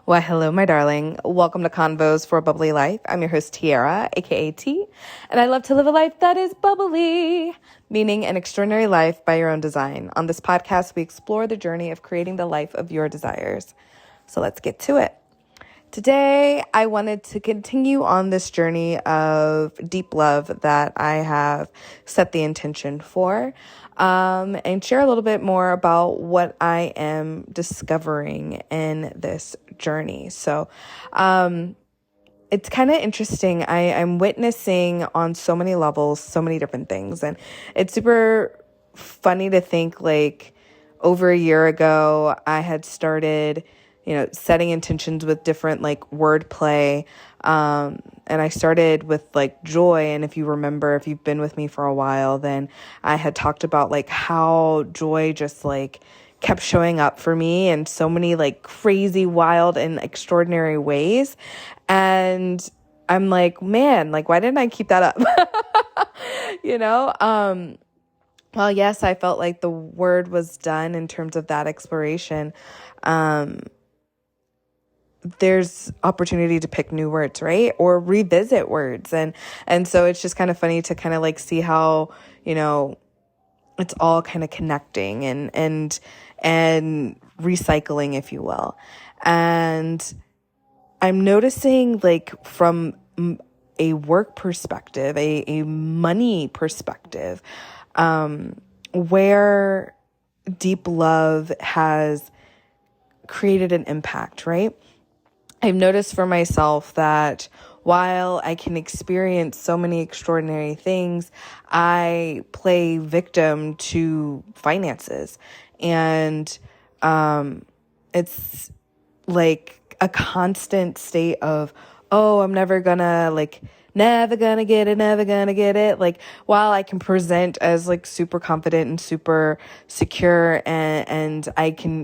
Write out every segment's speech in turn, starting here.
Why, hello, my darling. Welcome to Convos for A Bubbly Life. I'm your host, Tiara, aka T, and I love to live a life that is bubbly, meaning an extraordinary life by your own design. On this podcast, we explore the journey of creating the life of your desires. So let's get to it. Today, I wanted to continue on this journey of deep love that I have set the intention for, and share a little bit more about what I am discovering in this journey. So, it's kind of interesting. I'm witnessing on so many levels, so many different things, and it's super funny to think like over a year ago, I had started setting intentions with different like wordplay. And I started with like joy. And if you remember, if you've been with me for a while, then I had talked about like how joy just like kept showing up for me in so many like crazy, wild, and extraordinary ways. And I'm like, man, like, why didn't I keep that up? Well, yes, I felt like the word was done in terms of that exploration. There's opportunity to pick new words, right? Or revisit words. And so it's just kind of funny to kind of like see how, it's all kind of connecting and recycling, if you will. And I'm noticing like from a work perspective, a money perspective, where deep love has created an impact, right? I've noticed for myself that while I can experience so many extraordinary things, I play victim to finances. And it's like a constant state of, oh, I'm never gonna get it. Like, while I can present as like super confident and super secure and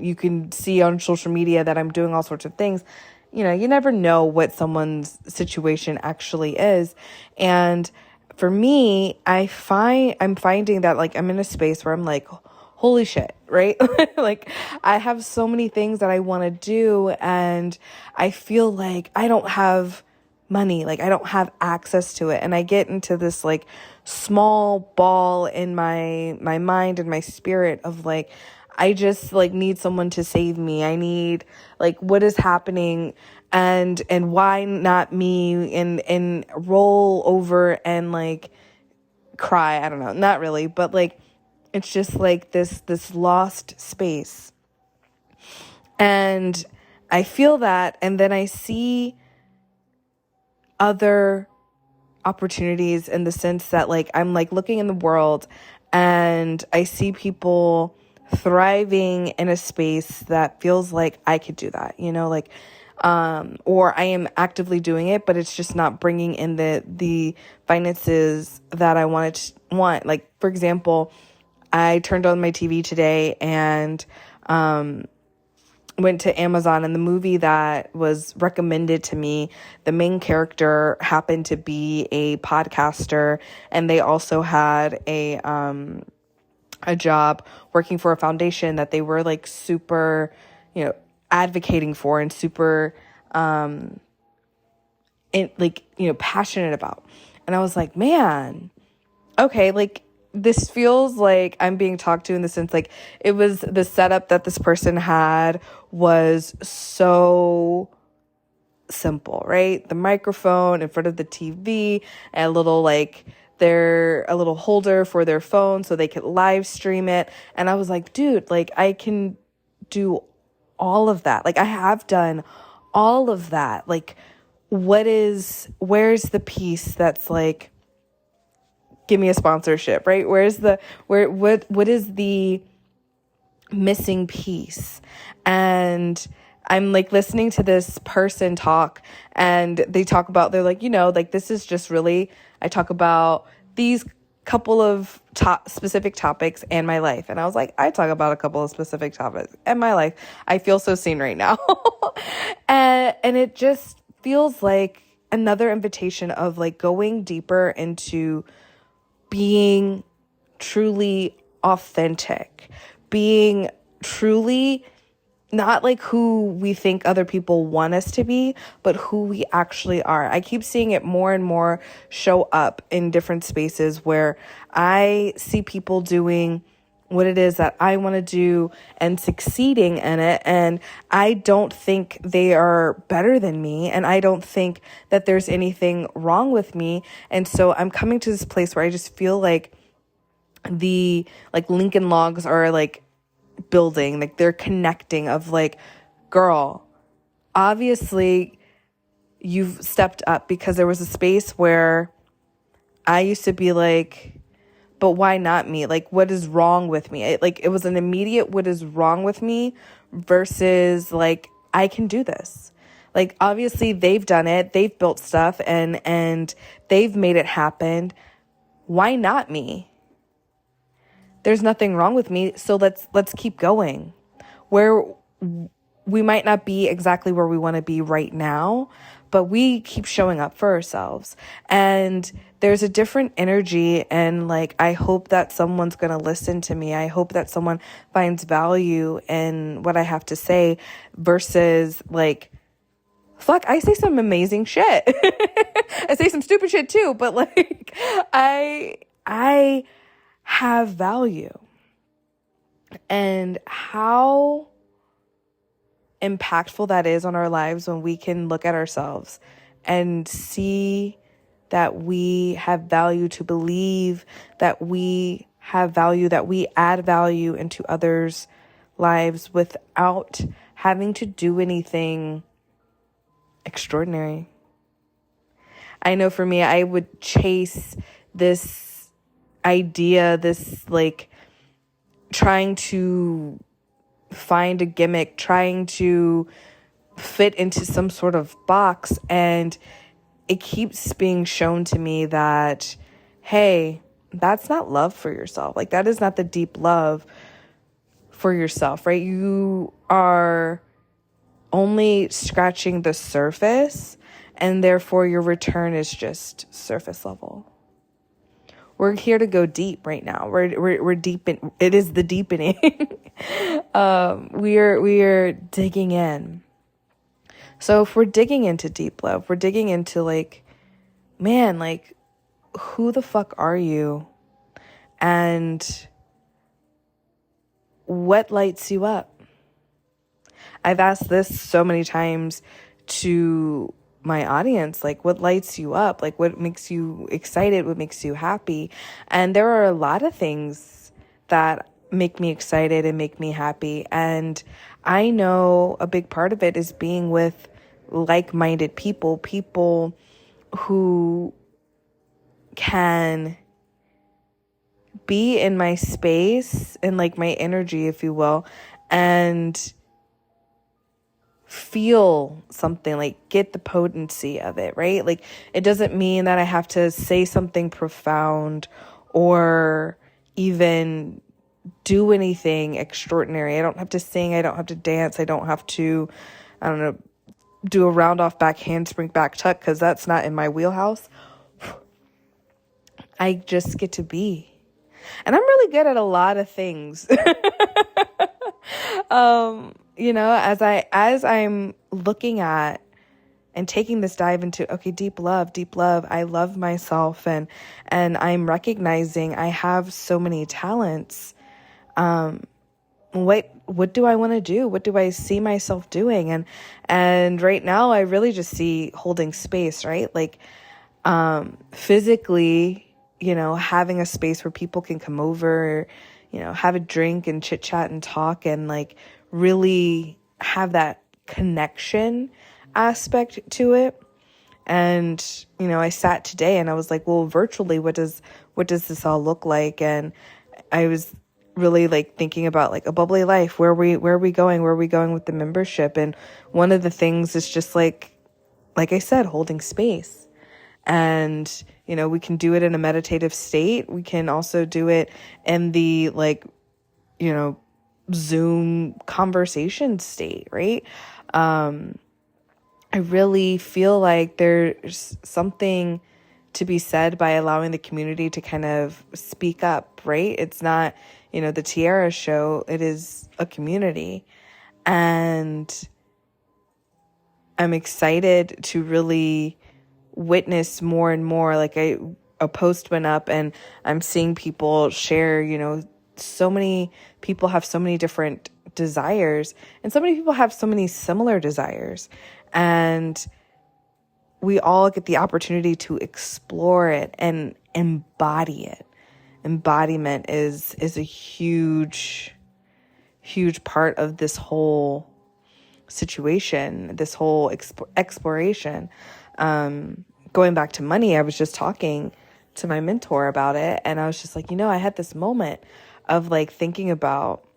you can see on social media that I'm doing all sorts of things, you never know what someone's situation actually is. And for me, I'm finding that like I'm in a space where I'm like, holy shit, right? Like I have so many things that I want to do and I feel like I don't have money, like I don't have access to it. And I get into this like small ball in my mind and my spirit of like, I just like need someone to save me. I need like, what is happening and why not me, and roll over and like cry. I don't know. Not really, but like, it's just like this lost space. And I feel that. And then I see other opportunities in the sense that like, I'm like looking in the world and I see people thriving in a space that feels like I could do that, or I am actively doing it, but it's just not bringing in the finances that I want. Like, for example, I turned on my TV today and went to Amazon, and the movie that was recommended to me, the main character happened to be a podcaster, and they also had a job working for a foundation that they were like super, advocating for and super, passionate about. And I was like, man, okay, like this feels like I'm being talked to in the sense like it was the setup that this person had was so simple, right? The microphone in front of the TV and a little holder for their phone so they could live stream it. And I was like, dude, like I can do all of that. Like I have done all of that. Like where's the piece that's like, give me a sponsorship, right? What is the missing piece? And I'm like listening to this person talk and they're like, like this is just really, I talk about these couple of specific topics and my life. And I was like, I talk about a couple of specific topics and my life. I feel so seen right now. and it just feels like another invitation of like going deeper into being truly authentic, being truly not like who we think other people want us to be, but who we actually are. I keep seeing it more and more show up in different spaces where I see people doing what it is that I want to do and succeeding in it. And I don't think they are better than me. And I don't think that there's anything wrong with me. And so I'm coming to this place where I just feel like the Lincoln logs are like building, like they're connecting of like, girl, obviously you've stepped up, because there was a space where I used to be like, but why not me? Like, what is wrong with me? It was an immediate, what is wrong with me versus like, I can do this. Like, obviously they've done it. They've built stuff and they've made it happen. Why not me? There's nothing wrong with me. So let's keep going. Where we might not be exactly where we want to be right now, but we keep showing up for ourselves. And there's a different energy. And like, I hope that someone's going to listen to me. I hope that someone finds value in what I have to say versus like, fuck, I say some amazing shit. I say some stupid shit too, but like, I have value. And how impactful that is on our lives when we can look at ourselves and see that we have value, to believe that we have value, that we add value into others' lives without having to do anything extraordinary. I know for me, I would chase this idea, this like trying to find a gimmick, trying to fit into some sort of box. And it keeps being shown to me that, hey, that's not love for yourself. Like, that is not the deep love for yourself, right? You are only scratching the surface, and therefore your return is just surface level. We're here to go deep right now. We're deep in, it is the deepening. We are digging in. So if we're digging into deep love, we're digging into like, man, like, who the fuck are you? And what lights you up? I've asked this so many times to my audience, like, what lights you up? Like, what makes you excited? What makes you happy? And there are a lot of things that make me excited and make me happy. And I know a big part of it is being with like-minded people, people who can be in my space and like my energy, if you will, and feel something, like get the potency of it, right? Like, it doesn't mean that I have to say something profound or even do anything extraordinary. I don't have to sing. I don't have to dance. I don't have to, I don't know, do a round off back handspring back tuck, because that's not in my wheelhouse. I just get to be. And I'm really good at a lot of things. You know, as I'm looking at and taking this dive into, okay, deep love, I love myself, and I'm recognizing I have so many talents. What do I want to do? What do I see myself doing? And right now I really just see holding space, right? Like, physically, you know, having a space where people can come over, you know, have a drink and chit chat and talk and like really have that connection aspect to it. And, you know, I sat today and I was like, well, virtually, what does this all look like? And I was really like thinking about like A Bubbly Life, where are we going with the membership? And one of the things is just like I said, holding space. And, you know, we can do it in a meditative state. We can also do it in the like, you know, Zoom conversation state, right? I really feel like there's something to be said by allowing the community to kind of speak up, right? It's not, you know, the Tiara show, it is a community. And I'm excited to really witness more and more. Like a post went up and I'm seeing people share, so many people have so many different desires, and so many people have so many similar desires. And we all get the opportunity to explore it and embody it. Embodiment is a huge part of this whole situation, this whole exploration. Going back to money, I was just talking to my mentor about it, and I was just like, I had this moment of like thinking about,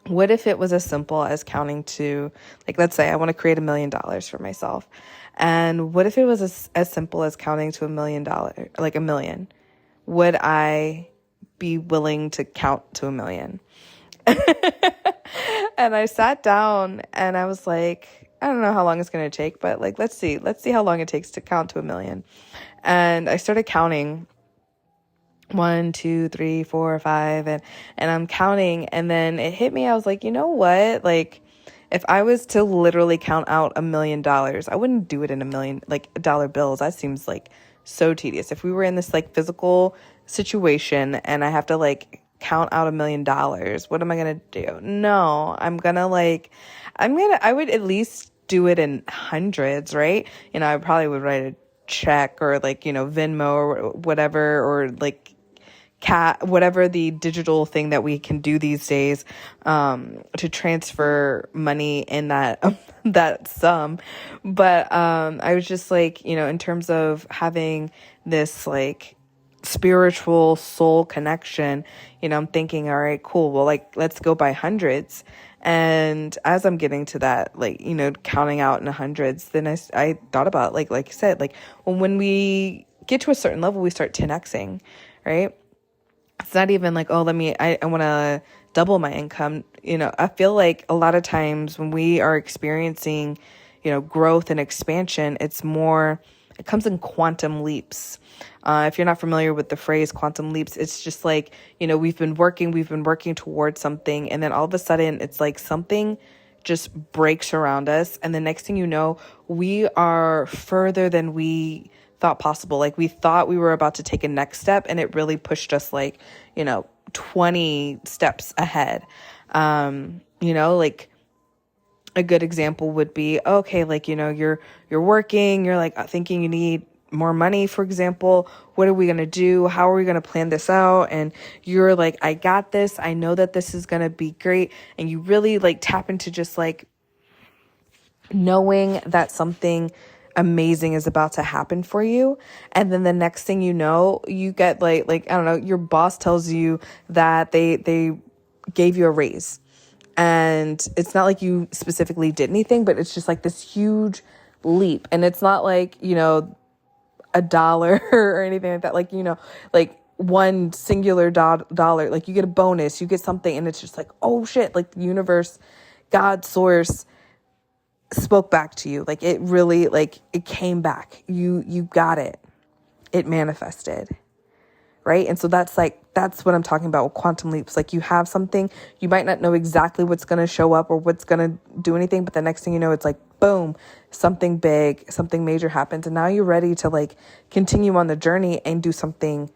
what if it was as simple as counting to, like, let's say I want to create $1 million for myself. And what if it was as simple as counting to $1 million, like 1 million? Would I be willing to count to 1 million? And I sat down and I was like, I don't know how long it's going to take, but like, let's see how long it takes to count to 1 million. And I started counting 1, 2, 3, 4, 5, and I'm counting. And then it hit me. I was like, you know what? Like, if I was to literally count out $1 million, I wouldn't do it in $1 million, like dollar bills. That seems like so tedious. If we were in this like physical situation and I have to like count out $1 million, what am I going to do? No, I would at least do it in hundreds, right? I probably would write a check or like, Venmo or whatever, or like whatever the digital thing that we can do these days, to transfer money in that, that sum. But, I was just like, in terms of having this like spiritual soul connection, I'm thinking, all right, cool. Well, like, let's go by hundreds. And as I'm getting to that, like, counting out in the hundreds, then I thought about like I said, like, well, when we get to a certain level, we start 10xing, right? It's not even like, oh, I want to double my income. I feel like a lot of times when we are experiencing, growth and expansion, it comes in quantum leaps. If you're not familiar with the phrase quantum leaps, it's just like, we've been working towards something. And then all of a sudden it's like something just breaks around us. And the next thing you know, we are further than we thought possible. Like, we thought we were about to take a next step, and it really pushed us like, 20 steps ahead. Like a good example would be, okay, like, you're working, you're like thinking you need more money, for example. What are we going to do? How are we going to plan this out? And you're like, I got this. I know that this is going to be great. And you really like tap into just like knowing that something amazing is about to happen for you. And then the next thing you know, you get like, I don't know, your boss tells you that they gave you a raise. And it's not like you specifically did anything, but it's just like this huge leap. And it's not like, a dollar or anything like that. Like, like one singular dollar, like you get a bonus, you get something, and it's just like, oh shit, like the universe, God, source spoke back to you. Like, it really, like, it came back. You got it. It manifested. Right? And so that's what I'm talking about with quantum leaps. Like, you have something, you might not know exactly what's going to show up or what's going to do anything, but the next thing you know, it's like, boom, something big, something major happens. And now you're ready to like continue on the journey and do something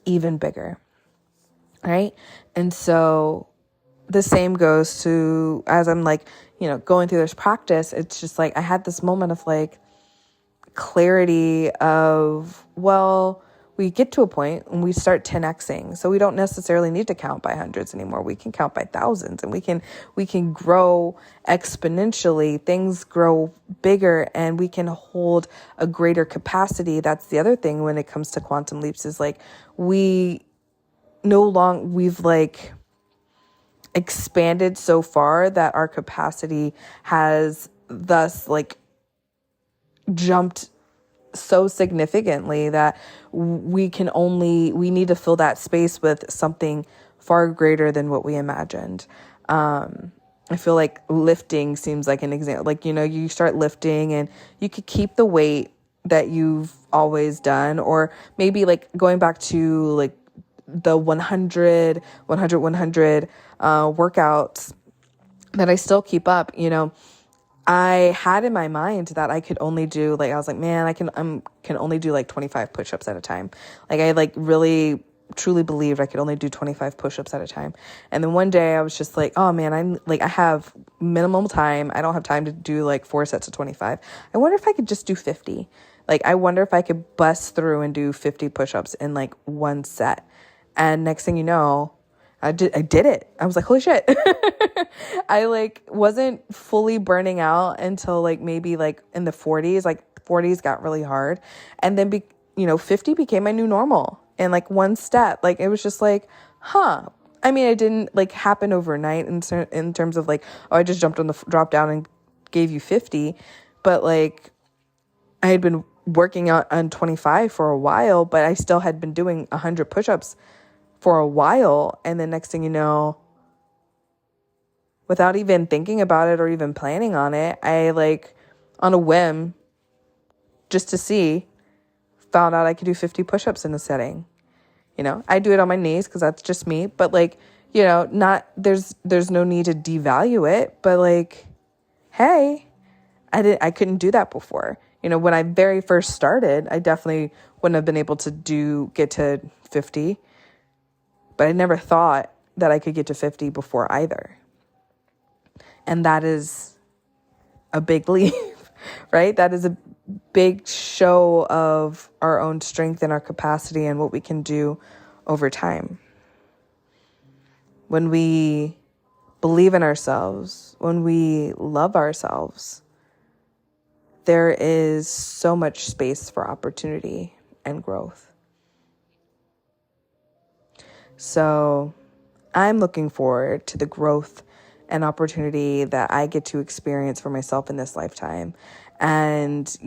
even bigger. Right? And so the same goes to, as I'm like, going through this practice, it's just like, I had this moment of like clarity of, well, we get to a point when we start 10xing. So we don't necessarily need to count by hundreds anymore. We can count by thousands, and we can grow exponentially. Things grow bigger, and we can hold a greater capacity. That's the other thing when it comes to quantum leaps, is like, we've like expanded so far that our capacity has thus like jumped so significantly that we need to fill that space with something far greater than what we imagined. I feel like lifting seems like an example. Like, you start lifting and you could keep the weight that you've always done, or maybe like going back to like the 100 workouts that I still keep up. I had in my mind that I could only do I was like, man, I can only do 25 push-ups at a time. I really truly believed I could only do 25 push-ups at a time. And then one day I was just like, oh man, I have minimum time. I don't have time to do 4 sets of 25. I wonder if I could just do 50. I wonder if I could bust through and do 50 push-ups in one set. And next thing you know, I did it. I was like, holy shit. I wasn't fully burning out until maybe in the 40s. 40s got really hard. And then 50 became my new normal in one step. It was just huh. I mean, it didn't happen overnight in terms of I just jumped on the drop down and gave you 50. But I had been working out on 25 for a while, but I still had been doing 100 push-ups for a while. And then next thing you know, without even thinking about it or even planning on it, I on a whim, just to see, found out I could do 50 push-ups in a setting. I do it on my knees because that's just me. But not there's no need to devalue it. But hey, I couldn't do that before. When I very first started, I definitely wouldn't have been able to get to 50. But I never thought that I could get to 50 before either. And that is a big leap, right? That is a big show of our own strength and our capacity and what we can do over time. When we believe in ourselves, when we love ourselves, there is so much space for opportunity and growth. So I'm looking forward to the growth and opportunity that I get to experience for myself in this lifetime. And,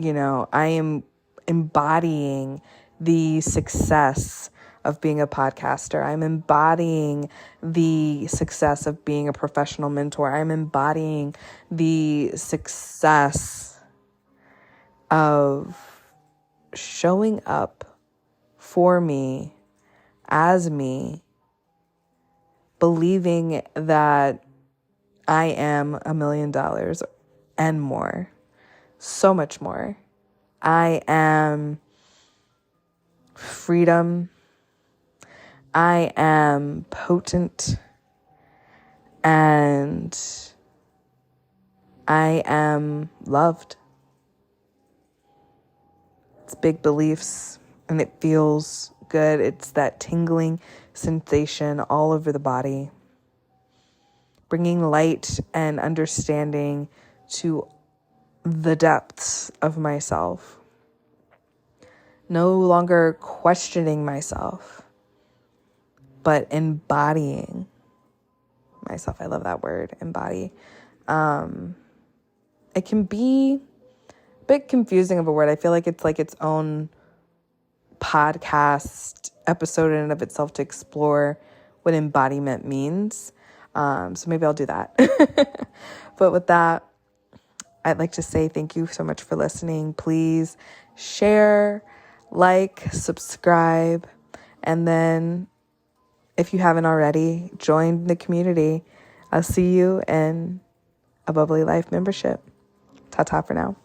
I am embodying the success of being a podcaster. I'm embodying the success of being a professional mentor. I'm embodying the success of showing up for me, as me, believing that I am $1 million and more, so much more. I am freedom. I am potent. And I am loved. It's big beliefs and it feels good. It's that tingling sensation all over the body. Bringing light and understanding to the depths of myself. No longer questioning myself, but embodying myself. I love that word, embody. It can be a bit confusing of a word. I feel like it's its own podcast episode in and of itself to explore what embodiment means. So maybe I'll do that. But with that, I'd like to say thank you so much for listening. Please share, subscribe, and then if you haven't already, join the community. I'll see you in A Bubbly Life membership. Ta-ta for now.